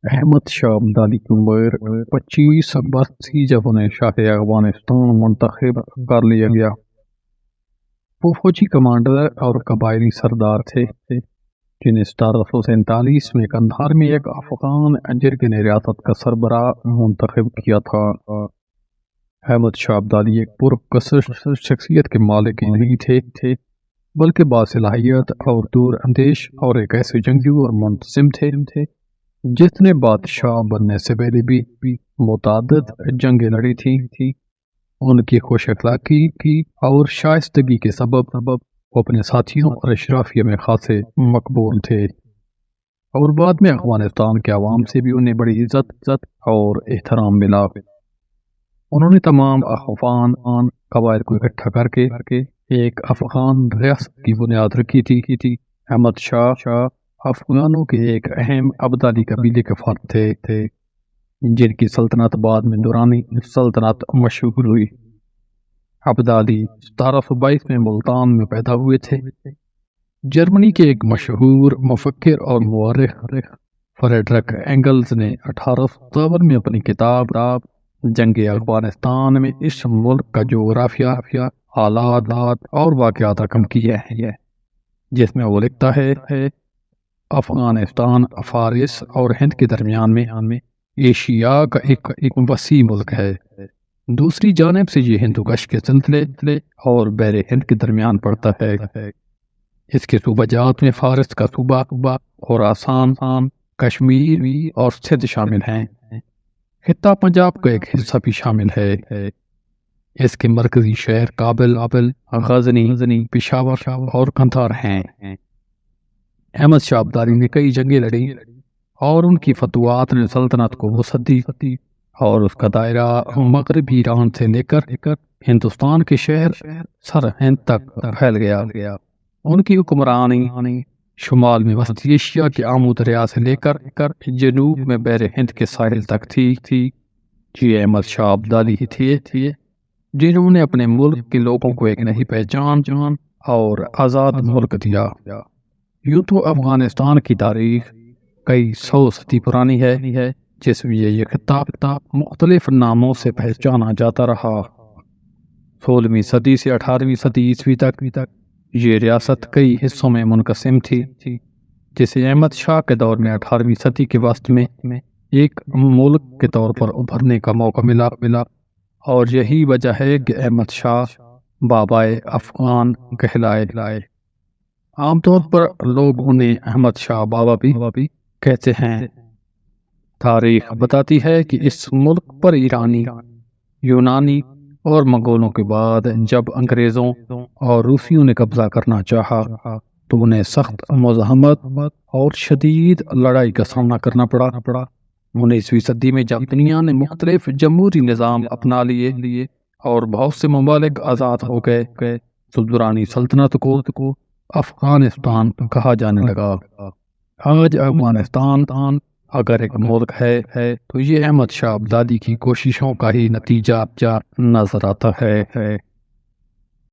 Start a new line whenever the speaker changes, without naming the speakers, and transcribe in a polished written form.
احمد شاہ ابدالی کی عمر 25 اگست تھی جب انہیں شاہ افغانستان منتخب کر لیا گیا۔ وہ فوجی کمانڈر اور قبائلی سردار تھے جنہیں 1747 میں کندھار میں ایک افغان جرگے نے ریاست کا سربراہ منتخب کیا تھا۔ احمد شاہ ابدالی ایک پرکشش شخصیت کے مالک نہیں تھے بلکہ باصلاحیت اور دور اندیش اور ایک ایسے جنگجو اور منتظم تھے جس نے بادشاہ بننے سے پہلے بھی متعدد جنگیں لڑی تھی۔ ان کی خوش اخلاقی اور شائستگی کے سبب وہ اپنے ساتھیوں اور اشرافیہ میں خاصے مقبول تھے، اور بعد میں افغانستان کے عوام سے بھی انہیں بڑی عزت اور احترام ملا۔ انہوں نے تمام افغان قبائل کو اکٹھا کر کے ایک افغان ریاست کی بنیاد رکھی تھی۔ احمد شاہ افغانوں کے ایک اہم ابدالی قبیلے کے فرد تھے جن کی سلطنت بعد میں دورانی سلطنت مشہور ہوئی۔ ابدالی 1722 میں ملتان میں پیدا ہوئے تھے۔ جرمنی کے ایک مشہور مفکر اور مورخ فریڈرک اینگلز نے 1857 میں اپنی کتاب جنگ افغانستان میں اس ملک کا جغرافیہ، حالات اور واقعات رقم کیے ہیں، جس میں وہ لکھتا ہے افغانستان فارس اور ہند کے درمیان میں ایشیا کا ایک وسیع ملک ہے۔ دوسری جانب سے یہ ہندوکش کے سلسلے اور بحر ہند کے درمیان پڑتا ہے۔ اس کے صوبہ جات میں فارس کا صوبہ خراسان، کشمیر اور سندھ شامل ہیں۔ خطہ پنجاب کا ایک حصہ بھی شامل ہے۔ اس کے مرکزی شہر کابل، غزنی، پشاور اور قندھار ہیں۔ احمد شاہ ابدالی نے کئی جنگیں لڑی اور ان کی فتوحات نے سلطنت کو وسعت دی اور اس کا دائرہ مغربی ایران سے لے کر ہندوستان کے شہر سرہند تک پھیل گیا۔ ان کی حکمرانی شمال میں وسطی ایشیا کے آمو دریا سے لے کر جنوب میں بحر ہند کے ساحل تک تھی۔ یہ احمد شاہ ابدالی ہی تھے جنہوں نے اپنے ملک کے لوگوں کو ایک نئی پہچان اور آزاد ملک دیا۔ یوں تو افغانستان کی تاریخ کئی سو صدی پرانی ہے، جس میں یہ خطہ مختلف ناموں سے پہچانا جاتا رہا۔ 16ویں صدی سے 18ویں صدی عیسوی تک یہ ریاست کئی حصوں میں منقسم تھی، جسے احمد شاہ کے دور میں 18ویں صدی کے وسط میں ایک ملک کے طور پر ابھرنے کا موقع ملا، اور یہی وجہ ہے کہ احمد شاہ بابائے افغان کہلائے۔ عام طور پر لوگ انہیں احمد شاہ بابا بھی کہتے ہیں۔ تاریخ بتاتی ہے کہ اس ملک پر ایرانی، یونانی اور منگولوں کے بعد جب انگریزوں اور روسیوں نے قبضہ کرنا چاہا تو انہیں سخت مزاحمت اور شدید لڑائی کا سامنا کرنا پڑا۔ 19ویں صدی میں جب دنیا نے مختلف جمہوری نظام اپنا لیے اور بہت سے ممالک آزاد ہو گئے تو دورانی سلطنت کو افغانستان کہا جانے لگا۔ آج افغانستان اگر ایک ملک ہے تو یہ احمد شاہ ابدالی کی کوششوں کا ہی نتیجہ نظر آتا ہے۔